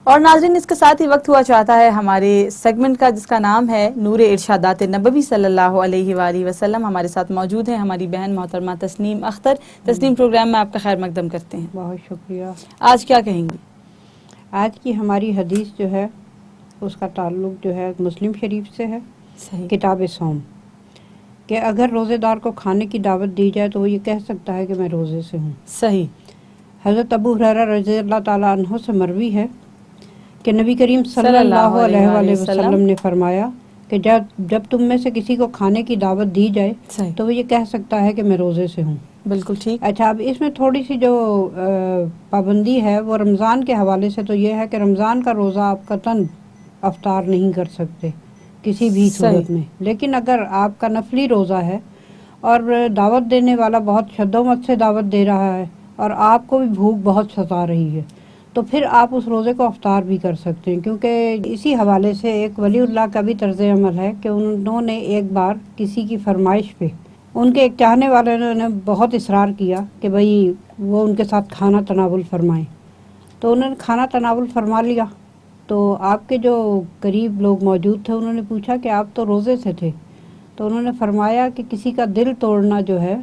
اور ناظرین اس کے ساتھ ہی وقت ہوا چاہتا ہے ہمارے سیگمنٹ کا جس کا نام ہے نور ارشادات نبوی صلی اللہ علیہ وآلہ وسلم. ہمارے ساتھ موجود ہیں ہماری بہن محترمہ تسنیم اختر. تسنیم پروگرام میں آپ کا خیر مقدم کرتے ہیں. بہت شکریہ. آج کیا کہیں گی؟ آج کی ہماری حدیث جو ہے اس کا تعلق جو ہے مسلم شریف سے ہے. صحیح. کتاب صوم کہ اگر روزے دار کو کھانے کی دعوت دی جائے تو وہ یہ کہہ سکتا ہے کہ میں روزے سے ہوں. صحیح. حضرت ابو ہریرہ رضی اللہ تعالیٰ عنہ سے مروی ہے کہ نبی کریم صلی اللہ علیہ وآلہ وسلم نے فرمایا کہ جب تم میں سے کسی کو کھانے کی دعوت دی جائے صحیح. تو وہ یہ کہہ سکتا ہے کہ میں روزے سے ہوں. بالکل ٹھیک. اچھا، اب اس میں تھوڑی سی جو پابندی ہے وہ رمضان کے حوالے سے تو یہ ہے کہ رمضان کا روزہ آپ قطعاً افطار نہیں کر سکتے کسی بھی صورت میں. لیکن اگر آپ کا نفلی روزہ ہے اور دعوت دینے والا بہت شد و مت سے دعوت دے رہا ہے اور آپ کو بھی بھوک بہت ستا رہی ہے تو پھر آپ اس روزے کو افطار بھی کر سکتے ہیں. کیونکہ اسی حوالے سے ایک ولی اللہ کا بھی طرز عمل ہے کہ انہوں نے ایک بار کسی کی فرمائش پہ ان کے ایک چاہنے والے نے بہت اصرار کیا کہ بھئی وہ ان کے ساتھ کھانا تناول فرمائیں تو انہوں نے کھانا تناول فرما لیا. تو آپ کے جو قریب لوگ موجود تھے انہوں نے پوچھا کہ آپ تو روزے سے تھے تو انہوں نے فرمایا کہ کسی کا دل توڑنا جو ہے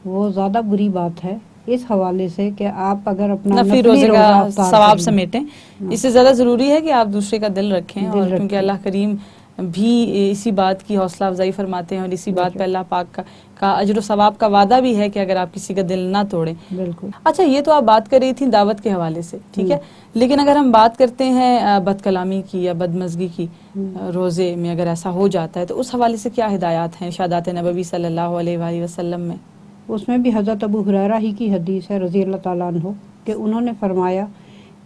وہ زیادہ بری بات ہے اس حوالے سے کہ آپ اگر اپنا نفلی روزے کا ثواب سمیٹیں. اس سے زیادہ ضروری ہے کہ آپ دوسرے کا دل رکھیں اور کیونکہ اللہ کریم بھی اسی بات کی حوصلہ افزائی فرماتے ہیں اور اسی بات پہ اللہ پاک کا اجر و ثواب کا وعدہ بھی ہے کہ اگر آپ کسی کا دل نہ توڑیں. بالکل. اچھا، یہ تو آپ بات کر رہی تھیں دعوت کے حوالے سے، ٹھیک ہے، لیکن اگر ہم بات کرتے ہیں بد کلامی کی یا بدمزگی کی روزے میں اگر ایسا ہو جاتا ہے تو اس حوالے سے کیا ہدایات ہیں ارشادات نبوی صلی اللہ علیہ وآلہ وسلم میں؟ اس میں بھی حضرت ابو ہریرہ ہی کی حدیث ہے رضی اللہ تعالیٰ عنہ کہ انہوں نے فرمایا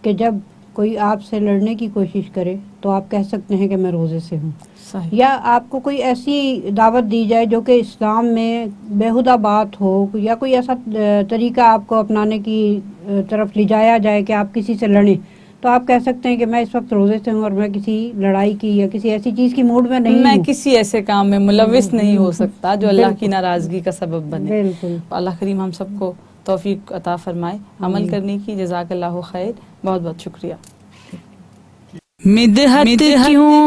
کہ جب کوئی آپ سے لڑنے کی کوشش کرے تو آپ کہہ سکتے ہیں کہ میں روزے سے ہوں. صحیح. یا آپ کو کوئی ایسی دعوت دی جائے جو کہ اسلام میں بیہودہ بات ہو یا کوئی ایسا طریقہ آپ کو اپنانے کی طرف لے جایا جائے کہ آپ کسی سے لڑیں تو آپ کہہ سکتے ہیں کہ میں اس وقت روزے سے ہوں اور میں کسی لڑائی کی یا کسی ایسی چیز کی موڈ میں نہیں ہوں. میں کسی ایسے کام میں ملوث نہیں ہو سکتا جو اللہ کی ناراضگی کا سبب بنے. بالکل. اللہ کریم ہم سب کو توفیق عطا فرمائے عمل کرنے کی. جزاک اللہ خیر. بہت بہت شکریہ. مدحت کیوں